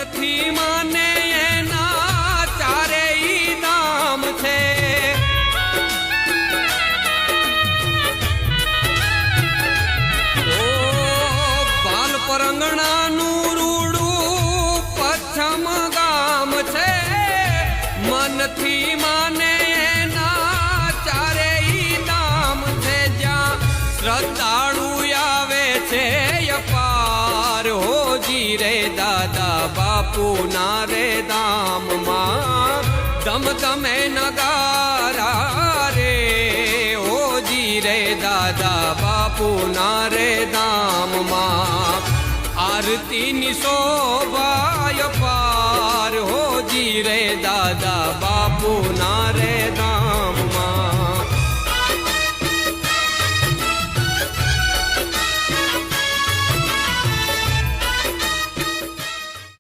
મનથી માને એના ચારેય ધામ છે. ઓ બાલ પરંગણાનું રૂડું પચ્છમ ગામ છે. મનથી માને એના ચારેય ધામ છે. જ્યાં શ્રદ્ધાળુ આવે છે અપાર. હોજી રે દાદા બાપુ ના રે ધામમાં ધમ ધમે નગારા રે. હોજી રે દાદા બાપુ ના રે ધામમાં આરતીની શોભા